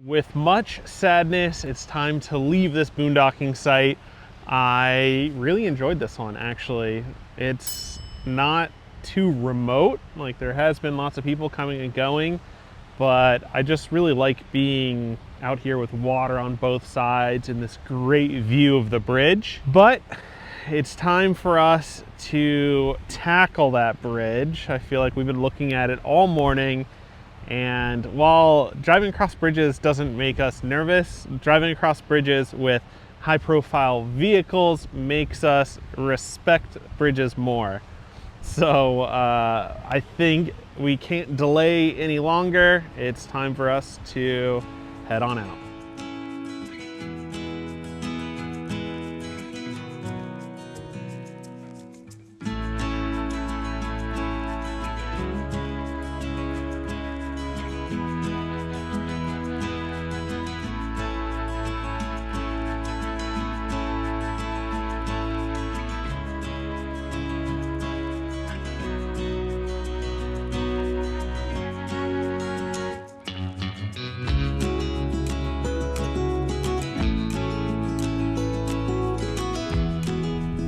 With much sadness, it's time to leave this boondocking site. I really enjoyed this one, actually. It's not too remote, like there has been lots of people coming and going, but I just really like being out here with water on both sides and this great view of the bridge. But it's time for us to tackle that bridge. I feel like we've been looking at it all morning. And while driving across bridges doesn't make us nervous, driving across bridges with high-profile vehicles makes us respect bridges more. So I think we can't delay any longer. It's time for us to head on out.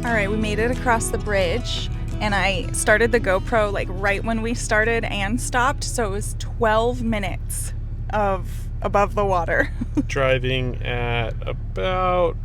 All right, we made it across the bridge, and I started the GoPro like right when we started and stopped, so it was 12 minutes of above the water. Driving at about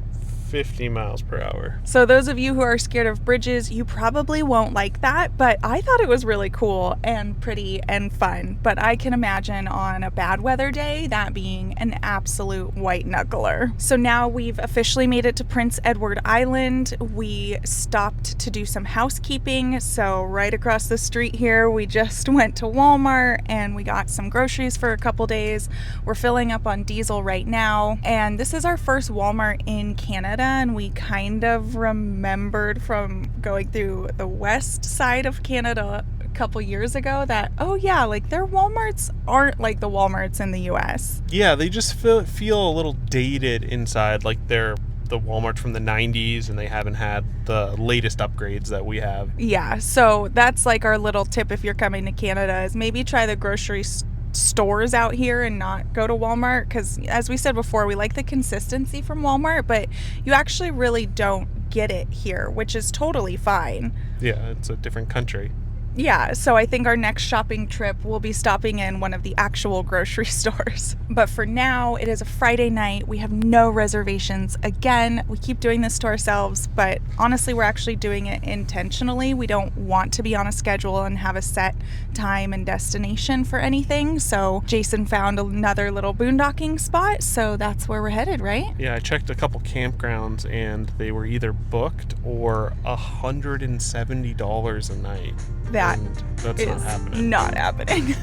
50 miles per hour. So those of you who are scared of bridges, you probably won't like that, but I thought it was really cool and pretty and fun. But I can imagine on a bad weather day that being an absolute white knuckler. So now we've officially made it to Prince Edward Island. We stopped to do some housekeeping. So right across the street here, we just went to Walmart and we got some groceries for a couple days. We're filling up on diesel right now. And this is our first Walmart in Canada. And we kind of remembered from going through the west side of Canada a couple years ago that, oh yeah, like their Walmarts aren't like the Walmarts in the US. Yeah, they just feel a little dated inside, like they're the Walmarts from the 90s and they haven't had the latest upgrades that we have. Yeah, so that's like our little tip if you're coming to Canada is maybe try the grocery stores out here and not go to Walmart, because as we said before, we like the consistency from Walmart, but you actually really don't get it here, which is totally fine. Yeah, it's a different country. Yeah, so I think our next shopping trip will be stopping in one of the actual grocery stores. But for now, it is a Friday night. We have no reservations. Again, we keep doing this to ourselves, but honestly, we're actually doing it intentionally. We don't want to be on a schedule and have a set time and destination for anything. So Jason found another little boondocking spot, so that's where we're headed, right? Yeah, I checked a couple campgrounds and they were either booked or $170 a night. That that's is not happening.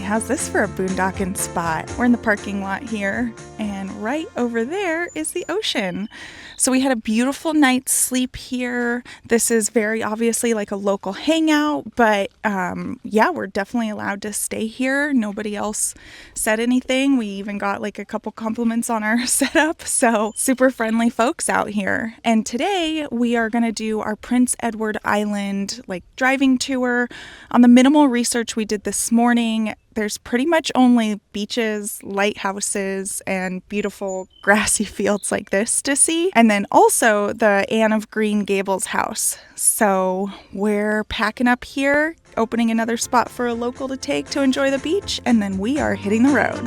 How's this for a boondocking spot? We're in the parking lot here, and right over there is the ocean. So we had a beautiful night's sleep here. This is very obviously like a local hangout, but yeah, we're definitely allowed to stay here. Nobody else said anything. We even got like a couple compliments on our setup. So super friendly folks out here. And today we are going to do our Prince Edward Island like driving tour. On the minimal research we did this morning, there's pretty much only beaches, lighthouses, and beautiful grassy fields like this to see. And then also the Anne of Green Gables house. So we're packing up here, opening another spot for a local to take to enjoy the beach, and then we are hitting the road.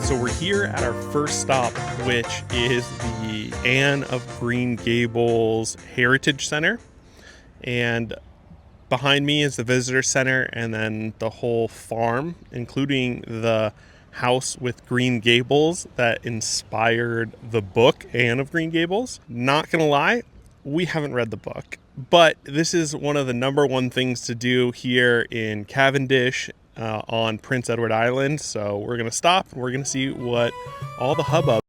So we're here at our first stop, which is the Anne of Green Gables Heritage Center. And behind me is the visitor center and then the whole farm, including the house with green gables that inspired the book Anne of Green Gables. Not gonna lie, we haven't read the book. But this is one of the number one things to do here in Cavendish on Prince Edward Island. So we're going to stop and we're going to see what all the hubbub.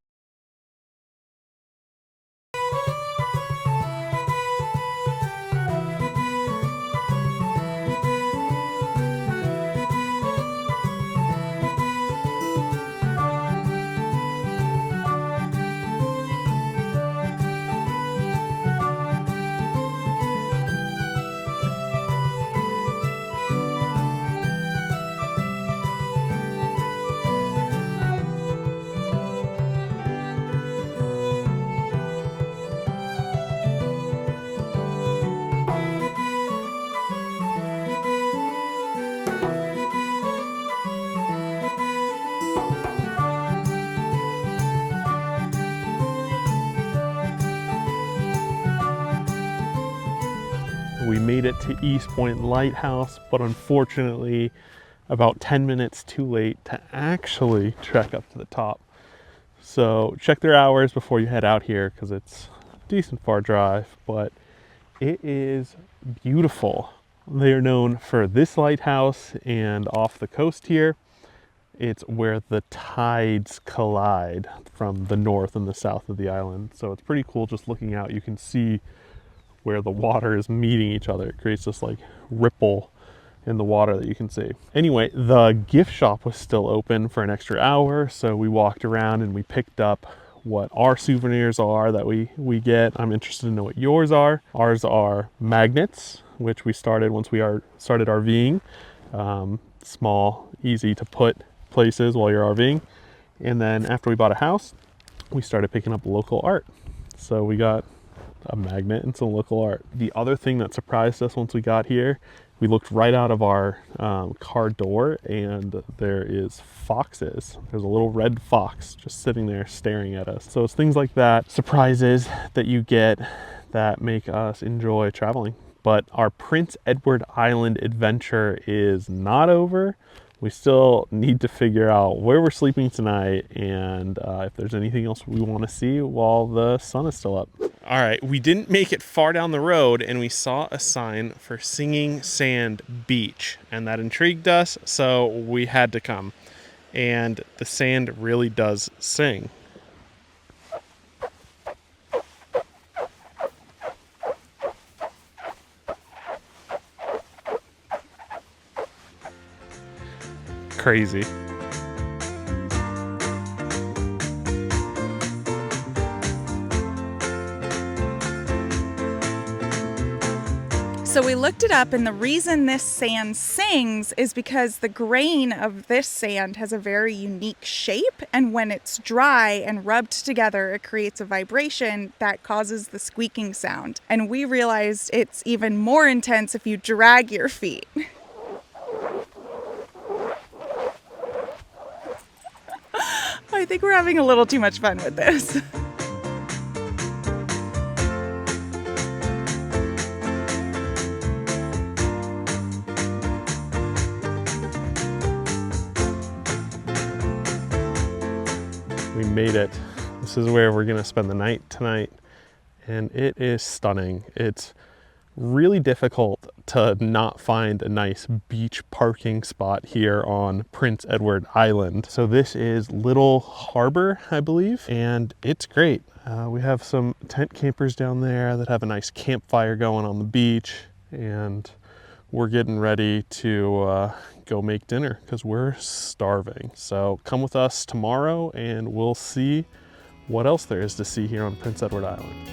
We made it to East Point Lighthouse, but unfortunately about 10 minutes too late to actually trek up to the top. So check their hours before you head out here because it's a decent far drive, but it is beautiful. They are known for this lighthouse, and off the coast here, it's where the tides collide from the north and the south of the island. So it's pretty cool just looking out. You can see where the water is meeting each other. It creates this like ripple in the water that you can see. Anyway, the gift shop was still open for an extra hour, so we walked around and we picked up what our souvenirs are that we get. I'm interested to know what yours are. Ours are magnets, which we started once we started RVing. Small, easy to put places while you're RVing. And then after we bought a house, we started picking up local art. So we got a magnet and some local art. The other thing that surprised us once we got here, we looked right out of our car door and there is foxes. There's a little red fox just sitting there staring at us. So it's things like that, surprises that you get that make us enjoy traveling. But our Prince Edward Island adventure is not over. We still need to figure out where we're sleeping tonight and if there's anything else we want to see while the sun is still up. All right, we didn't make it far down the road and we saw a sign for Singing Sand Beach, and that intrigued us, so we had to come. And the sand really does sing. Crazy. So we looked it up, and the reason this sand sings is because the grain of this sand has a very unique shape, and when it's dry and rubbed together, it creates a vibration that causes the squeaking sound. And we realized it's even more intense if you drag your feet. I think we're having a little too much fun with this. We made it. This is where we're gonna spend the night tonight, and it is stunning. It's really difficult to not find a nice beach parking spot here on Prince Edward Island. So this is Little Harbour, I believe, and it's great. We have some tent campers down there that have a nice campfire going on the beach, and we're getting ready to go make dinner because we're starving. So come with us tomorrow and we'll see what else there is to see here on Prince Edward Island.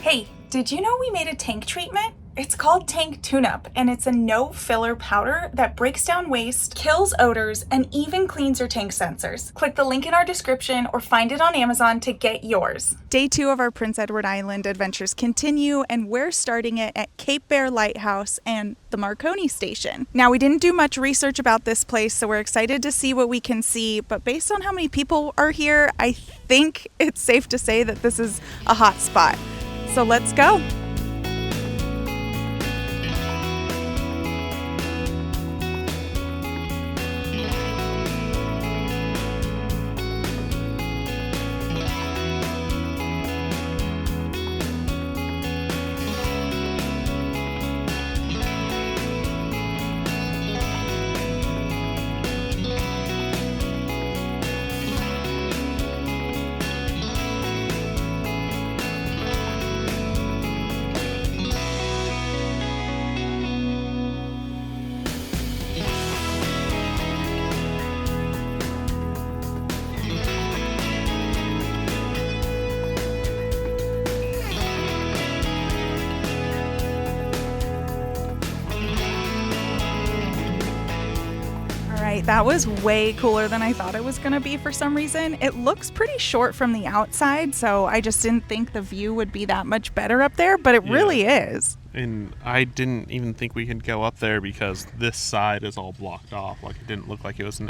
Hey, did you know we made a tank treatment? It's called Tank Tune-Up, and it's a no-filler powder that breaks down waste, kills odors, and even cleans your tank sensors. Click the link in our description or find it on Amazon to get yours. Day 2 of our Prince Edward Island adventures continue, and we're starting it at Cape Bear Lighthouse and the Marconi Station. Now, we didn't do much research about this place, so we're excited to see what we can see, but based on how many people are here, I think it's safe to say that this is a hot spot. So let's go. right. That was way cooler than I thought it was going to be for some reason. It looks pretty short from the outside, so I just didn't think the view would be that much better up there, but it really is. And I didn't even think we could go up there because this side is all blocked off. Like, it didn't look like it was an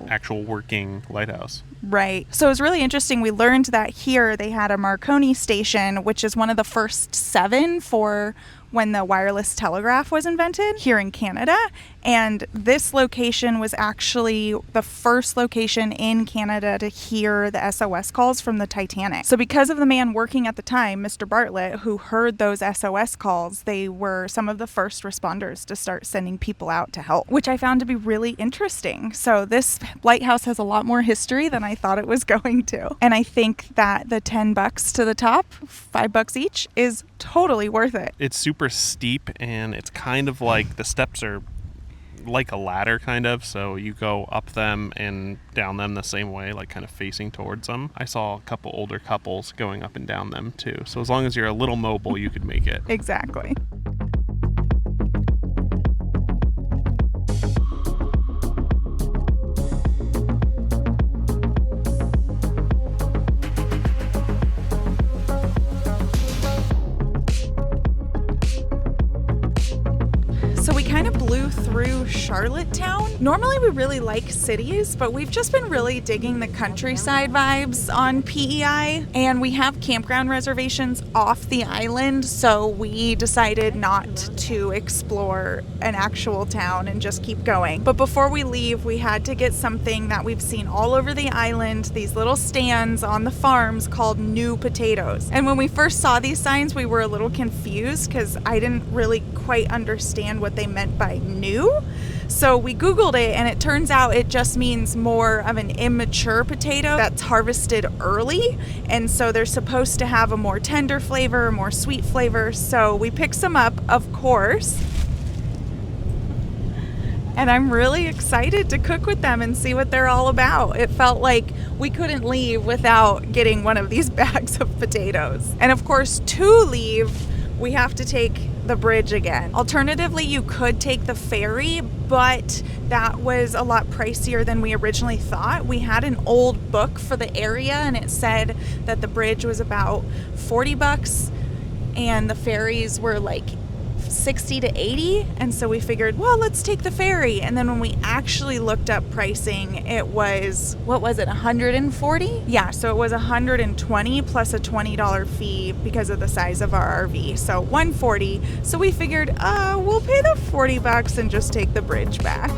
actual working lighthouse. Right. So it was really interesting. We learned that here they had a Marconi station, which is one of the first 7 for when the wireless telegraph was invented here in Canada. And this location was actually the first location in Canada to hear the SOS calls from the Titanic. So because of the man working at the time, Mr. Bartlett, who heard those SOS calls, they were some of the first responders to start sending people out to help, which I found to be really interesting. So this lighthouse has a lot more history than I thought it was going to. And I think that the $10 to the top, $5 each, is totally worth it. It's super steep, and it's kind of like the steps are like a ladder kind of, so you go up them and down them the same way, like kind of facing towards them. I saw a couple older couples going up and down them too, so as long as you're a little mobile, you could make it. Exactly. So we kind of blew through Charlottetown. Normally we really like cities, but we've just been really digging the countryside vibes on PEI, and we have campground reservations off the island, so we decided not to explore an actual town and just keep going. But before we leave, we had to get something that we've seen all over the island, these little stands on the farms called New Potatoes. And when we first saw these signs, we were a little confused because I didn't really quite understand what they meant by new. So we Googled it, and it turns out it just means more of an immature potato that's harvested early. And so they're supposed to have a more tender flavor, a more sweet flavor. So we picked some up, of course. And I'm really excited to cook with them and see what they're all about. It felt like we couldn't leave without getting one of these bags of potatoes. And of course, to leave, we have to take the bridge again. Alternatively, you could take the ferry, but that was a lot pricier than we originally thought. We had an old book for the area, and it said that the bridge was about $40 and the ferries were like 60 to 80, and so we figured, well, let's take the ferry. And then when we actually looked up pricing, it was, what was it, 140? Yeah, so it was 120 plus a $20 fee because of the size of our RV, so 140. So we figured, we'll pay the $40 and just take the bridge back.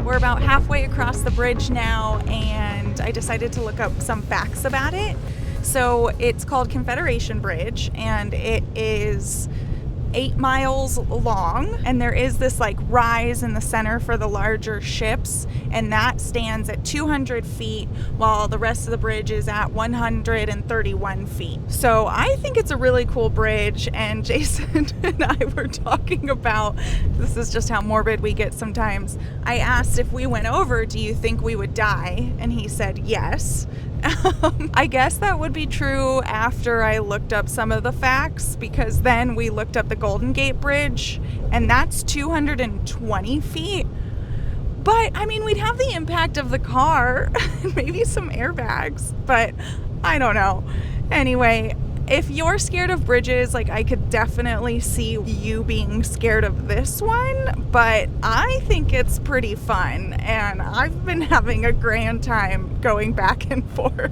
We're about halfway across the bridge now, and I decided to look up some facts about it. So it's called Confederation Bridge, and it is 8 miles long, and there is this like rise in the center for the larger ships, and that stands at 200 feet while the rest of the bridge is at 131 feet. So I think it's a really cool bridge, and Jason and I were talking about, this is just how morbid we get sometimes. I asked if we went over, do you think we would die? And he said yes. I guess that would be true after I looked up some of the facts, because then we looked up the Golden Gate Bridge, and that's 220 feet. But I mean, we'd have the impact of the car, maybe some airbags, but I don't know. Anyway, if you're scared of bridges, like, I could definitely see you being scared of this one, but I think it's pretty fun, and I've been having a grand time going back and forth.